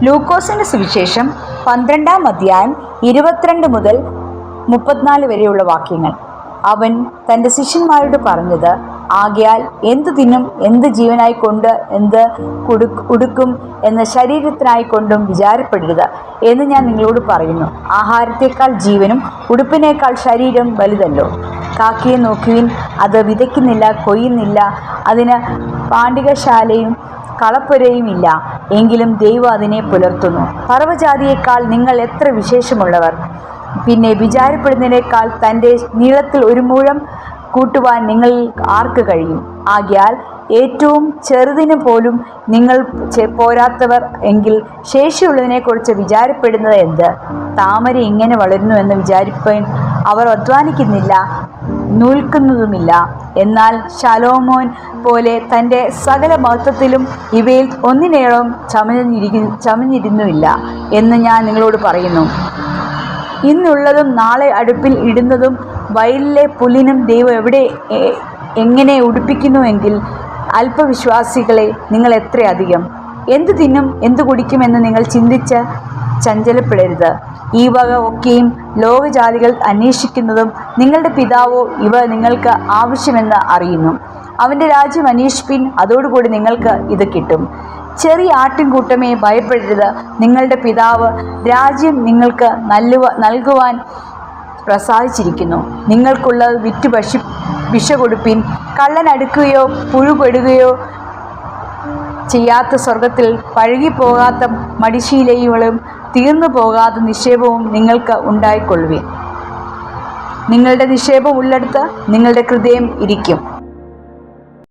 ലൂക്കോസിന്റെ സുവിശേഷം 12-ാം അധ്യായം 22 മുതൽ 34 വരെയുള്ള വാക്യങ്ങൾ. അവൻ തൻ്റെ ശിഷ്യന്മാരോട് പറഞ്ഞത്, ആകയാൽ എന്തു തിന്നും, എന്ത് ജീവനായിക്കൊണ്ട്, എന്ത് ഉടുക്കും എന്ന ശരീരത്തിനായിക്കൊണ്ടും വിചാരപ്പെടരുത് എന്ന് ഞാൻ നിങ്ങളോട് പറയുന്നു. ആഹാരത്തേക്കാൾ ജീവനും ഉടുപ്പിനേക്കാൾ ശരീരം വലുതല്ലോ. കാക്കയെ നോക്കുവിൻ, അത് വിതയ്ക്കുന്നില്ല, കൊയ്യുന്നില്ല, അതിന് പാണ്ടികശാലയും കളപ്പുരയുമില്ല, എങ്കിലും ദൈവം അതിനെ പുലർത്തുന്നു. പറവജാതിയേക്കാൾ നിങ്ങൾ എത്ര വിശേഷമുള്ളവർ! പിന്നെ വിചാരപ്പെടുന്നതിനേക്കാൾ തൻ്റെ നീളത്തിൽ ഒരു മുഴം കൂട്ടുവാൻ നിങ്ങൾ ആർക്ക് കഴിയും? ആകയാൽ ഏറ്റവും ചെറുതിന് പോലും നിങ്ങൾ പോരാത്തവർ എങ്കിൽ ശേഷിയുള്ളതിനെക്കുറിച്ച് വിചാരപ്പെടുന്നത് എന്ത്? താമര ഇങ്ങനെ വളരുന്നു എന്ന് വിചാരിപ്പാൻ അവർ അധ്വാനിക്കുന്നില്ല, നൂൽക്കുന്നതുമില്ല. എന്നാൽ ശലോമോൻ പോലെ തൻ്റെ സകല മഹത്വത്തിലും ഇവയിൽ ഒന്നിനേളം ചമഞ്ഞിരുന്നുമില്ല എന്ന് ഞാൻ നിങ്ങളോട് പറയുന്നു. ഇന്നുള്ളതും നാളെ അടുപ്പിൽ ഇടുന്നതും വയലിലെ പുല്ലിനും ദൈവം എങ്ങനെ ഉടുപ്പിക്കുന്നുവെങ്കിൽ അല്പവിശ്വാസികളെ നിങ്ങൾ എത്രയധികം! എന്തു തിന്നും, എന്തു കുടിക്കുമെന്ന് നിങ്ങൾ ചിന്തിച്ച് ചഞ്ചലപ്പെടരുത്. ഈ വക ഒക്കെയും ലോകജാതികൾ അന്വേഷിക്കുന്നതും നിങ്ങളുടെ പിതാവോ ഇവ നിങ്ങൾക്ക് ആവശ്യമെന്ന് അറിയുന്നു. അവൻ്റെ രാജ്യം അന്വേഷിപ്പിൻ, അതോടുകൂടി നിങ്ങൾക്ക് ഇത് കിട്ടും. ചെറിയ ആട്ടിൻകൂട്ടമേ, ഭയപ്പെടരുത്. നിങ്ങളുടെ പിതാവ് രാജ്യം നിങ്ങൾക്ക് നൽകുവാൻ പ്രസാദിച്ചിരിക്കുന്നു. നിങ്ങൾക്കുള്ളത് വിറ്റ് ഭിക്ഷ കൊടുപ്പിൻ. കള്ളൻ അടുക്കുകയോ പുഴുപെടുകയോ ചെയ്യാത്ത സ്വർഗത്തിൽ പഴകിപ്പോകാത്ത മടിശീലയും തീർന്നു പോകാത്ത നിക്ഷേപവും നിങ്ങൾക്ക് ഉണ്ടായിക്കൊള്ളുവിൻ. നിങ്ങളുടെ നിക്ഷേപം ഉള്ളിടത്ത് നിങ്ങളുടെ ഹൃദയം ഇരിക്കും.